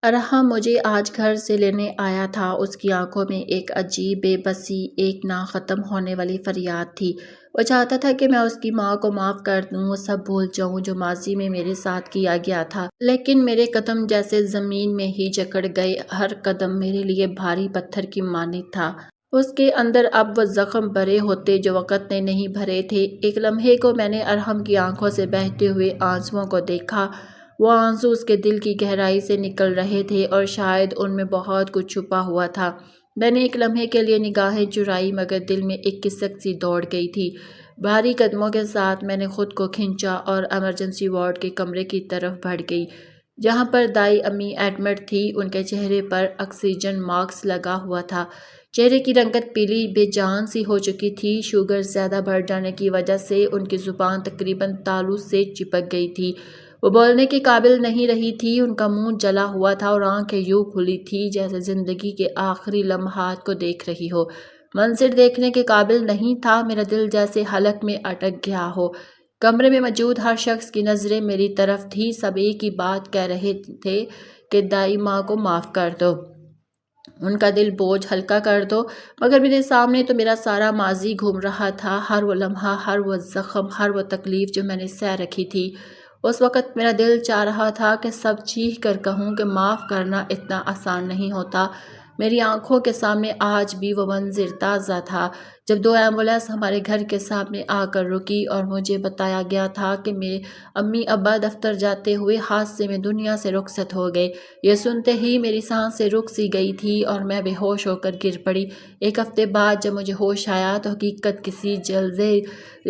ارحم مجھے آج گھر سے لینے آیا تھا۔ اس کی آنکھوں میں ایک عجیب بے بسی، ایک نہ ختم ہونے والی فریاد تھی۔ وہ چاہتا تھا کہ میں اس کی ماں کو معاف کر دوں، وہ سب بھول جاؤں جو ماضی میں میرے ساتھ کیا گیا تھا، لیکن میرے قدم جیسے زمین میں ہی جکڑ گئے۔ ہر قدم میرے لیے بھاری پتھر کی مانند تھا۔ اس کے اندر اب وہ زخم بھرے ہوتے جو وقت نے نہیں بھرے تھے۔ ایک لمحے کو میں نے ارحم کی آنکھوں سے بہتے ہوئے آنسوؤں کو دیکھا۔ وہ آنسو اس کے دل کی گہرائی سے نکل رہے تھے اور شاید ان میں بہت کچھ چھپا ہوا تھا۔ میں نے ایک لمحے کے لیے نگاہیں چرائی، مگر دل میں ایک کسک سی دوڑ گئی تھی۔ بھاری قدموں کے ساتھ میں نے خود کو کھینچا اور ایمرجنسی وارڈ کے کمرے کی طرف بڑھ گئی، جہاں پر دائی امی ایڈمٹ تھی۔ ان کے چہرے پر آکسیجن ماسک لگا ہوا تھا، چہرے کی رنگت پیلی بے جان سی ہو چکی تھی۔ شوگر زیادہ بڑھ جانے کی وجہ سے ان کی زبان تقریباً تالو سے چپک گئی تھی۔ وہ بولنے کے قابل نہیں رہی تھی۔ ان کا منہ جلا ہوا تھا اور آنکھیں یوں کھلی تھیں جیسے زندگی کے آخری لمحات کو دیکھ رہی ہو۔ منظر دیکھنے کے قابل نہیں تھا۔ میرا دل جیسے حلق میں اٹک گیا ہو۔ کمرے میں موجود ہر شخص کی نظریں میری طرف تھیں۔ سب ایک ہی بات کہہ رہے تھے کہ دائی ماں کو معاف کر دو، ان کا دل بوجھ ہلکا کر دو۔ مگر میرے سامنے تو میرا سارا ماضی گھوم رہا تھا، ہر وہ لمحہ، ہر وہ زخم، ہر وہ تکلیف جو میں نے سہ رکھی تھی۔ اس وقت میرا دل چاہ رہا تھا کہ سب چیخ کر کہوں کہ معاف کرنا اتنا آسان نہیں ہوتا۔ میری آنکھوں کے سامنے آج بھی وہ منظر تازہ تھا جب دو ایمبولینس ہمارے گھر کے سامنے آ کر رکی اور مجھے بتایا گیا تھا کہ میرے امی ابا دفتر جاتے ہوئے حادثے میں دنیا سے رخصت ہو گئے۔ یہ سنتے ہی میری سانسیں رک سی گئی تھی اور میں بے ہوش ہو کر گر پڑی۔ ایک ہفتے بعد جب مجھے ہوش آیا تو حقیقت کسی جلزلے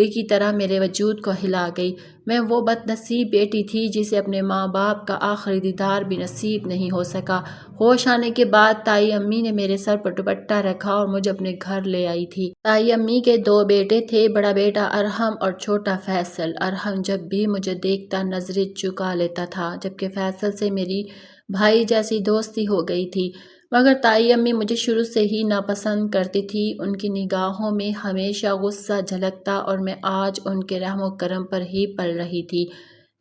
کی طرح میرے وجود کو ہلا گئی۔ میں وہ بد نصیب بیٹی تھی جسے اپنے ماں باپ کا آخری دیدار بھی نصیب نہیں ہو سکا۔ ہوش آنے کے بعد تائی امی نے میرے سر پر دوپٹہ رکھا اور مجھے اپنے گھر لے آئی تھی۔ تائی امی کے دو بیٹے تھے، بڑا بیٹا ارحم اور چھوٹا فیصل۔ ارحم جب بھی مجھے دیکھتا نظریں چکا لیتا تھا، جبکہ فیصل سے میری بھائی جیسی دوستی ہو گئی تھی۔ مگر تائی امی مجھے شروع سے ہی ناپسند کرتی تھی۔ ان کی نگاہوں میں ہمیشہ غصہ جھلکتا اور میں آج ان کے رحم و کرم پر ہی پل رہی تھی۔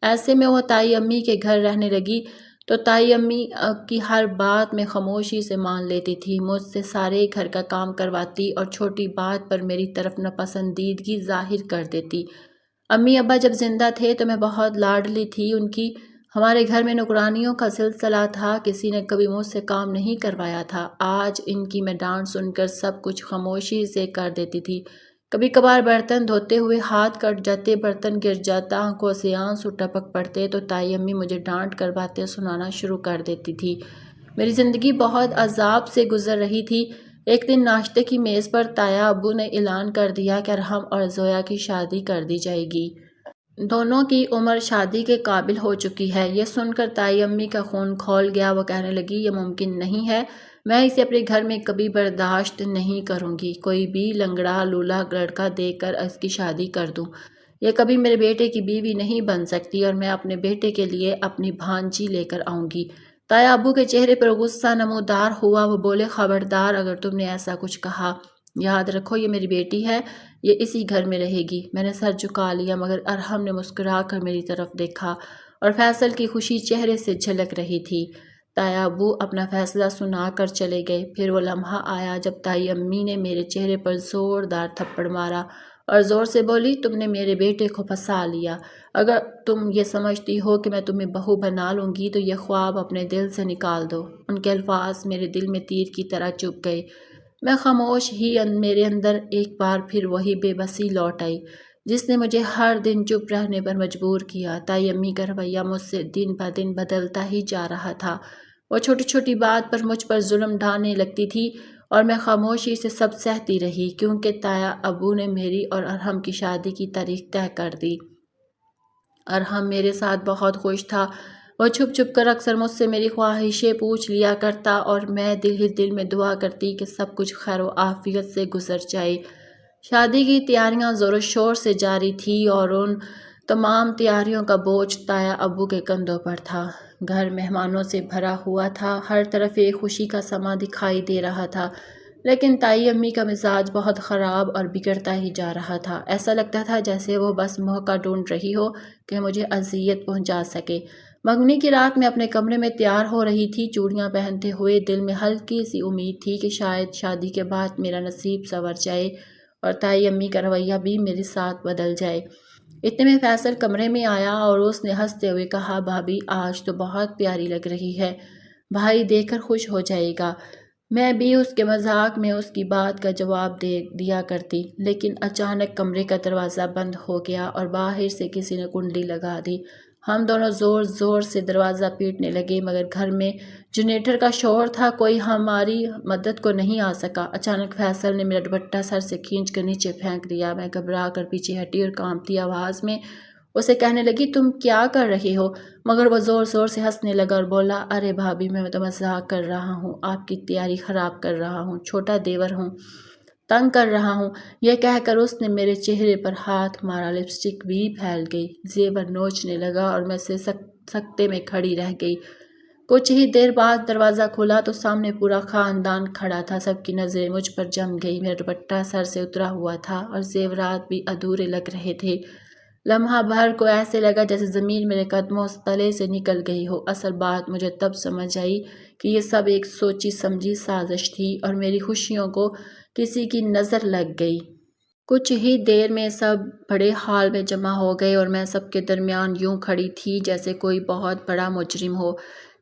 ایسے میں وہ تائی امی کے گھر رہنے لگی تو تائی امی کی ہر بات میں خاموشی سے مان لیتی تھی، مجھ سے سارے گھر کا کام کرواتی اور چھوٹی بات پر میری طرف ناپسندیدگی ظاہر کر دیتی۔ امی ابا جب زندہ تھے تو میں بہت لاڈلی تھی ان کی۔ ہمارے گھر میں نوکرانیوں کا سلسلہ تھا، کسی نے کبھی مجھ سے کام نہیں کروایا تھا۔ آج ان کی میں ڈانٹ سن کر سب کچھ خاموشی سے کر دیتی تھی۔ کبھی کبھار برتن دھوتے ہوئے ہاتھ کٹ جاتے، برتن گر جاتا، آنکھوں سے آنسو ٹپک پڑتے تو تائی امی مجھے ڈانٹ کر باتیں سنانا شروع کر دیتی تھی۔ میری زندگی بہت عذاب سے گزر رہی تھی۔ ایک دن ناشتے کی میز پر تایا ابو نے اعلان کر دیا کہ ارحم اور زویا کی شادی کر دی جائے گی۔ دونوں کی عمر شادی کے قابل ہو چکی ہے۔ یہ سن کر تائی امی کا خون کھول گیا۔ وہ کہنے لگی، یہ ممکن نہیں ہے، میں اسے اپنے گھر میں کبھی برداشت نہیں کروں گی۔ کوئی بھی لنگڑا لولا لڑکا دے کر اس کی شادی کر دوں، یہ کبھی میرے بیٹے کی بیوی نہیں بن سکتی اور میں اپنے بیٹے کے لیے اپنی بھانجی لے کر آؤں گی۔ تایا ابو کے چہرے پر غصہ نمودار ہوا۔ وہ بولے، خبردار اگر تم نے ایسا کچھ کہا، یاد رکھو یہ میری بیٹی ہے، یہ اسی گھر میں رہے گی۔ میں نے سر جھکا لیا، مگر ارحم نے مسکرا کر میری طرف دیکھا اور فیصل کی خوشی چہرے سے جھلک رہی تھی۔ تایا ابو اپنا فیصلہ سنا کر چلے گئے۔ پھر وہ لمحہ آیا جب تائی امی نے میرے چہرے پر زوردار تھپڑ مارا اور زور سے بولی، تم نے میرے بیٹے کو پھنسا لیا۔ اگر تم یہ سمجھتی ہو کہ میں تمہیں بہو بنا لوں گی تو یہ خواب اپنے دل سے نکال دو۔ ان کے الفاظ میرے دل میں تیر کی طرح چبھ گئے۔ میں خاموش ہی، میرے اندر ایک بار پھر وہی بے بسی لوٹ آئی جس نے مجھے ہر دن چپ رہنے پر مجبور کیا۔ تائی امی کا رویہ مجھ سے دن بہ دن بدلتا ہی جا رہا تھا۔ وہ چھوٹی چھوٹی بات پر مجھ پر ظلم ڈھانے لگتی تھی اور میں خاموشی سے سب سہتی رہی، کیونکہ تایا ابو نے میری اور ارحم کی شادی کی تاریخ طے کر دی۔ ارحم میرے ساتھ بہت خوش تھا۔ وہ چھپ چھپ کر اکثر مجھ سے میری خواہشیں پوچھ لیا کرتا اور میں دل ہی دل میں دعا کرتی کہ سب کچھ خیر و عافیت سے گزر جائے۔ شادی کی تیاریاں زور و شور سے جاری تھی اور ان تمام تیاریوں کا بوجھ تایا ابو کے کندھوں پر تھا۔ گھر مہمانوں سے بھرا ہوا تھا، ہر طرف ایک خوشی کا سما دکھائی دے رہا تھا، لیکن تائی امی کا مزاج بہت خراب اور بگڑتا ہی جا رہا تھا۔ ایسا لگتا تھا جیسے وہ بس موقع ڈھونڈ رہی ہو کہ مجھے اذیت پہنچا سکے۔ منگنی کی رات میں اپنے کمرے میں تیار ہو رہی تھی، چوڑیاں پہنتے ہوئے دل میں ہلکی سی امید تھی کہ شاید شادی کے بعد میرا نصیب سنور جائے اور تائی امی کا رویہ بھی میرے ساتھ بدل جائے۔ اتنے میں فیصل کمرے میں آیا اور اس نے ہنستے ہوئے کہا، بھابھی آج تو بہت پیاری لگ رہی ہے، بھائی دیکھ کر خوش ہو جائے گا۔ میں بھی اس کے مذاق میں اس کی بات کا جواب دے دیا کرتی، لیکن اچانک کمرے کا دروازہ بند ہو گیا اور باہر سے کسی نے کنڈی لگا دی۔ ہم دونوں زور زور سے دروازہ پیٹنے لگے مگر گھر میں جنریٹر کا شور تھا، کوئی ہماری مدد کو نہیں آ سکا۔ اچانک فیصل نے میرا دوپٹہ سر سے کھینچ کر نیچے پھینک دیا۔ میں گھبرا کر پیچھے ہٹی اور کانپتی آواز میں اسے کہنے لگی، تم کیا کر رہی ہو؟ مگر وہ زور زور سے ہنسنے لگا اور بولا، ارے بھابھی میں تو مذاق کر رہا ہوں، آپ کی تیاری خراب کر رہا ہوں، چھوٹا دیور ہوں، تنگ کر رہا ہوں۔ یہ کہہ کر اس نے میرے چہرے پر ہاتھ مارا، لپسٹک بھی پھیل گئی، زیور نوچنے لگا اور میں سکتے میں کھڑی رہ گئی۔ کچھ ہی دیر بعد دروازہ کھلا تو سامنے پورا خاندان کھڑا تھا، سب کی نظریں مجھ پر جم گئی۔ میرا دوپٹہ سر سے اترا ہوا تھا اور زیورات بھی ادھورے لگ رہے تھے۔ لمحہ بھر کو ایسے لگا جیسے زمین میرے قدموں تلے سے نکل گئی ہو۔ اصل بات مجھے تب سمجھ آئی کہ یہ سب ایک سوچی سمجھی سازش تھی اور میری خوشیوں کو کسی کی نظر لگ گئی۔ کچھ ہی دیر میں سب بڑے ہال میں جمع ہو گئے اور میں سب کے درمیان یوں کھڑی تھی جیسے کوئی بہت بڑا مجرم ہو،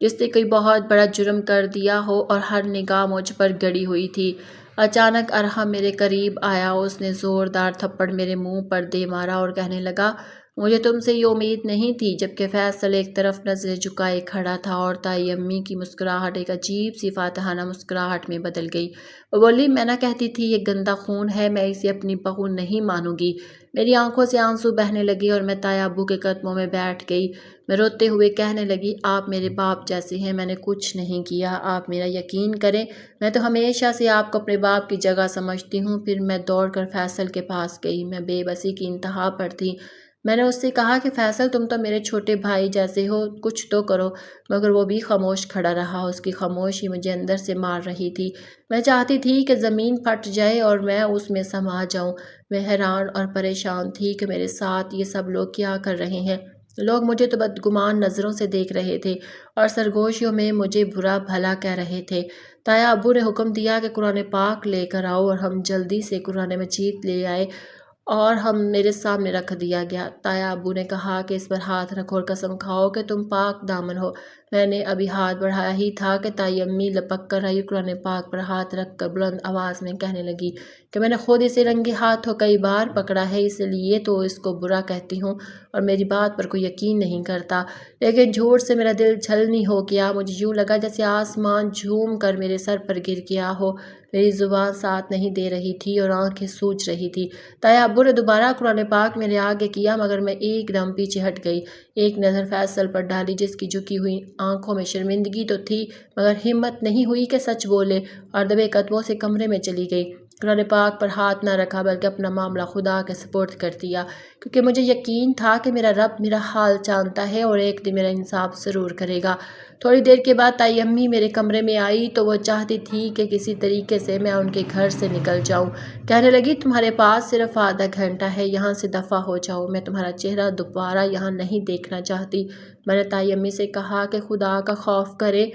جس نے کوئی بہت بڑا جرم کر دیا ہو اور ہر نگاہ مجھ پر گڑی ہوئی تھی۔ اچانک ارحم میرے قریب آیا، اس نے زوردار تھپڑ میرے منہ پر دے مارا اور کہنے لگا، مجھے تم سے یہ امید نہیں تھی۔ جبکہ فیصل ایک طرف نظریں جھکائے کھڑا تھا اور تائی امی کی مسکراہٹ ایک عجیب سی فاتحانہ مسکراہٹ میں بدل گئی۔ وہ بولی، میں نہ کہتی تھی یہ گندا خون ہے، میں اسے اپنی بہو نہیں مانوں گی۔ میری آنکھوں سے آنسو بہنے لگے اور میں تائی ابو کے قدموں میں بیٹھ گئی۔ میں روتے ہوئے کہنے لگی، آپ میرے باپ جیسے ہیں، میں نے کچھ نہیں کیا، آپ میرا یقین کریں، میں تو ہمیشہ سے آپ کو اپنے باپ کی جگہ سمجھتی ہوں۔ پھر میں دوڑ کر فیصل کے پاس گئی، میں بے بسی کی انتہا پر تھی۔ میں نے اس سے کہا کہ فیصل تم تو میرے چھوٹے بھائی جیسے ہو، کچھ تو کرو، مگر وہ بھی خاموش کھڑا رہا۔ اس کی خاموشی مجھے اندر سے مار رہی تھی۔ میں چاہتی تھی کہ زمین پھٹ جائے اور میں اس میں سما جاؤں۔ میں حیران اور پریشان تھی کہ میرے ساتھ یہ سب لوگ کیا کر رہے ہیں۔ لوگ مجھے تو بدگمان نظروں سے دیکھ رہے تھے اور سرگوشیوں میں مجھے برا بھلا کہہ رہے تھے۔ تائی ابو نے حکم دیا کہ قرآن پاک لے کر آؤ اور ہم جلدی سے قرآن مجید لے آئے اور ہم میرے سامنے رکھ دیا گیا۔ تائی ابو نے کہا کہ اس پر ہاتھ رکھو اور قسم کھاؤ کہ تم پاک دامن ہو۔ میں نے ابھی ہاتھ بڑھایا ہی تھا کہ تائی امی لپک کر آئی، قرآن پاک پر ہاتھ رکھ کر بلند آواز میں کہنے لگی کہ میں نے خود اسے رنگے ہاتھوں کئی بار پکڑا ہے، اس لیے تو اس کو برا کہتی ہوں اور میری بات پر کوئی یقین نہیں کرتا۔ لیکن جھوٹ سے میرا دل چھلنی ہو گیا، مجھے یوں لگا جیسے آسمان جھوم کر میرے سر پر گر گیا ہو۔ میری زبان ساتھ نہیں دے رہی تھی اور آنکھیں سوج رہی تھی۔ تائی ابو نے دوبارہ قرآن پاک میرے آگے کیا مگر میں ایک دم پیچھے ہٹ گئی۔ ایک نظر فیصل پر ڈالی جس کی جھکی ہوئی آنکھوں میں شرمندگی تو تھی مگر ہمت نہیں ہوئی کہ سچ بولے، اور دبے قدموں سے کمرے میں چلی گئی۔ قرآن پاک پر ہاتھ نہ رکھا بلکہ اپنا معاملہ خدا کے سپرد کر دیا، کیونکہ مجھے یقین تھا کہ میرا رب میرا حال جانتا ہے اور ایک دن میرا انصاف ضرور کرے گا۔ تھوڑی دیر کے بعد تائی امی میرے کمرے میں آئی تو وہ چاہتی تھی کہ کسی طریقے سے میں ان کے گھر سے نکل جاؤں۔ کہنے لگی، تمہارے پاس صرف آدھا گھنٹہ ہے، یہاں سے دفع ہو جاؤ، میں تمہارا چہرہ دوبارہ یہاں نہیں دیکھنا چاہتی۔ میں نے تائی امی سے کہا کہ خدا کا خوف کرے،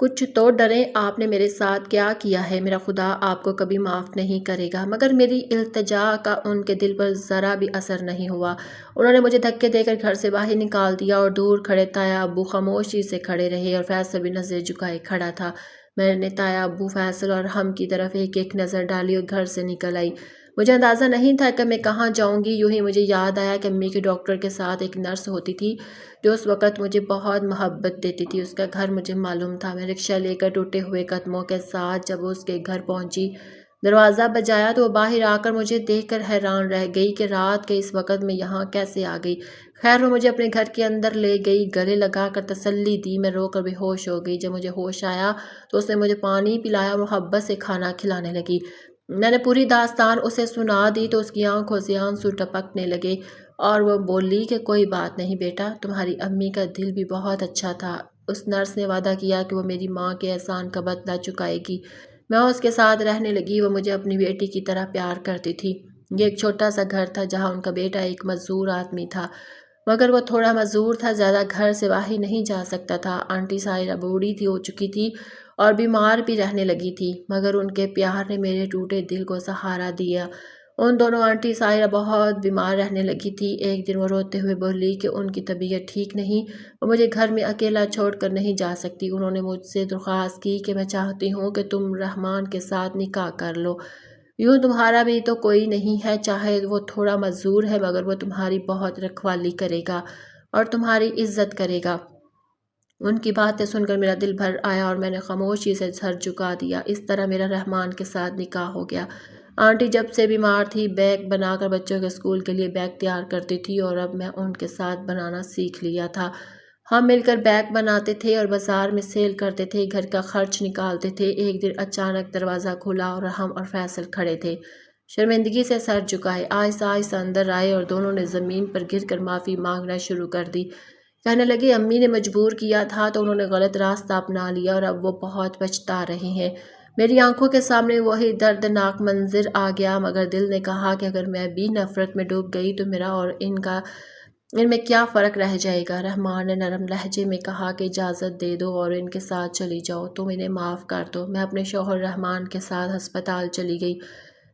کچھ تو ڈریں، آپ نے میرے ساتھ کیا کیا ہے، میرا خدا آپ کو کبھی معاف نہیں کرے گا۔ مگر میری التجا کا ان کے دل پر ذرا بھی اثر نہیں ہوا۔ انہوں نے مجھے دھکے دے کر گھر سے باہر نکال دیا اور دور کھڑے تائی ابو خاموشی سے کھڑے رہے اور فیصل بھی نظریں جھکائے کھڑا تھا۔ میں نے تائی ابو، فیصل اور ارحم کی طرف ایک ایک نظر ڈالی اور گھر سے نکل آئی۔ مجھے اندازہ نہیں تھا کہ میں کہاں جاؤں گی۔ یوں ہی مجھے یاد آیا کہ امی کے ڈاکٹر کے ساتھ ایک نرس ہوتی تھی جو اس وقت مجھے بہت محبت دیتی تھی، اس کا گھر مجھے معلوم تھا۔ میں رکشہ لے کر ٹوٹے ہوئے قدموں کے ساتھ جب اس کے گھر پہنچی، دروازہ بجایا تو وہ باہر آ کر مجھے دیکھ کر حیران رہ گئی کہ رات کے اس وقت میں یہاں کیسے آ گئی۔ خیر وہ مجھے اپنے گھر کے اندر لے گئی، گلے لگا کر تسلی دی۔ میں رو کر بے ہوش ہو گئی۔ جب مجھے ہوش آیا تو اس نے مجھے پانی پلایا اور محبت سے کھانا کھلانے لگی۔ میں نے پوری داستان اسے سنا دی تو اس کی آنکھوں سے آنسو ٹپکنے لگے اور وہ بولی کہ کوئی بات نہیں بیٹا، تمہاری امی کا دل بھی بہت اچھا تھا۔ اس نرس نے وعدہ کیا کہ وہ میری ماں کے احسان کا بدلہ چکائے گی۔ میں اس کے ساتھ رہنے لگی، وہ مجھے اپنی بیٹی کی طرح پیار کرتی تھی۔ یہ ایک چھوٹا سا گھر تھا جہاں ان کا بیٹا ایک مزدور آدمی تھا۔ مگر وہ تھوڑا معذور تھا، زیادہ گھر سے باہر نہیں جا سکتا تھا۔ آنٹی ساحرہ بوڑھی تھی ہو چکی تھی اور بیمار بھی رہنے لگی تھی، مگر ان کے پیار نے میرے ٹوٹے دل کو سہارا دیا۔ ان دونوں آنٹی ساحرہ بہت بیمار رہنے لگی تھی۔ ایک دن وہ روتے ہوئے بولی کہ ان کی طبیعت ٹھیک نہیں، وہ مجھے گھر میں اکیلا چھوڑ کر نہیں جا سکتی۔ انہوں نے مجھ سے درخواست کی کہ میں چاہتی ہوں کہ تم رحمان کے ساتھ نکاح کر لو، یوں تمہارا بھی تو کوئی نہیں ہے، چاہے وہ تھوڑا معذور ہے مگر وہ تمہاری بہت رکھوالی کرے گا اور تمہاری عزت کرے گا۔ ان کی باتیں سن کر میرا دل بھر آیا اور میں نے خاموشی سے سر جھکا دیا۔ اس طرح میرا رحمان کے ساتھ نکاح ہو گیا۔ آنٹی جب سے بیمار تھی بیگ بنا کر بچوں کے اسکول کے لیے بیگ تیار کرتی تھی اور اب میں ان کے ساتھ بنانا سیکھ لیا تھا۔ ہم مل کر بیگ بناتے تھے اور بازار میں سیل کرتے تھے، گھر کا خرچ نکالتے تھے۔ ایک دن اچانک دروازہ کھلا اور ہم اور فیصل کھڑے تھے، شرمندگی سے سر جھکائے۔ آہستہ آہستہ اندر آئے اور دونوں نے زمین پر گر کر معافی مانگنا شروع کر دی۔ کہنے لگے امی نے مجبور کیا تھا تو انہوں نے غلط راستہ اپنا لیا اور اب وہ بہت پچھتا رہے ہیں۔ میری آنکھوں کے سامنے وہی دردناک منظر آ گیا، مگر دل نے کہا کہ اگر میں بھی نفرت میں ڈوب گئی تو میرا اور ان میں کیا فرق رہ جائے گا۔ رحمان نے نرم لہجے میں کہا کہ اجازت دے دو اور ان کے ساتھ چلی جاؤ، تم انہیں معاف کر دو۔ میں اپنے شوہر رحمان کے ساتھ ہسپتال چلی گئی،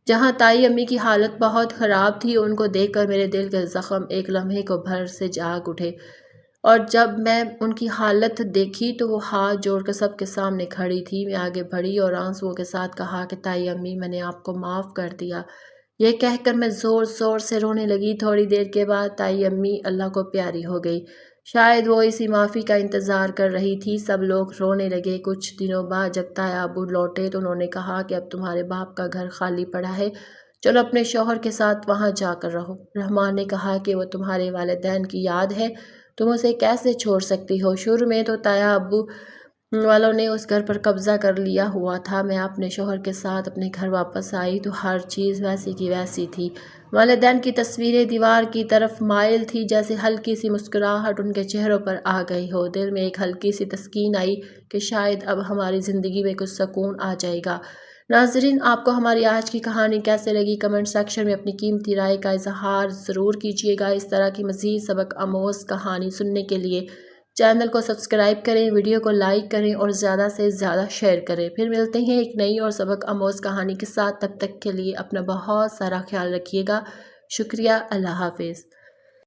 جہاں تائی امی کی حالت بہت خراب تھی۔ ان کو دیکھ کر میرے دل کے زخم ایک لمحے کو بھر سے جاگ اٹھے، اور جب میں ان کی حالت دیکھی تو وہ ہاتھ جوڑ کر سب کے سامنے کھڑی تھی۔ میں آگے بڑھی اور آنسوؤں کے ساتھ کہا کہ تائی امی میں نے آپ کو معاف کر دیا۔ یہ کہہ کر میں زور زور سے رونے لگی۔ تھوڑی دیر کے بعد تائی امی اللہ کو پیاری ہو گئی، شاید وہ اسی معافی کا انتظار کر رہی تھی۔ سب لوگ رونے لگے۔ کچھ دنوں بعد جب تایا ابو لوٹے تو انہوں نے کہا کہ اب تمہارے باپ کا گھر خالی پڑا ہے، چلو اپنے شوہر کے ساتھ وہاں جا کر رہو۔ رحمان نے کہا کہ وہ تمہارے والدین کی یاد ہے، تم اسے کیسے چھوڑ سکتی ہو؟ شروع میں تو تایا ابو والوں نے اس گھر پر قبضہ کر لیا ہوا تھا۔ میں اپنے شوہر کے ساتھ اپنے گھر واپس آئی تو ہر چیز ویسی کی ویسی تھی۔ والدین کی تصویریں دیوار کی طرف مائل تھی، جیسے ہلکی سی مسکراہٹ ان کے چہروں پر آ گئی ہو۔ دل میں ایک ہلکی سی تسکین آئی کہ شاید اب ہماری زندگی میں کچھ سکون آ جائے گا۔ ناظرین، آپ کو ہماری آج کی کہانی کیسے لگی؟ کمنٹ سیکشن میں اپنی قیمتی رائے کا اظہار ضرور کیجیے گا۔ اس طرح کی مزید سبق آموز کہانی سننے کے لیے چینل کو سبسکرائب کریں، ویڈیو کو لائک کریں اور زیادہ سے زیادہ شیئر کریں۔ پھر ملتے ہیں ایک نئی اور سبق آموز کہانی کے ساتھ، تب تک کے لیے اپنا بہت سارا خیال رکھیے گا۔ شکریہ، اللہ حافظ۔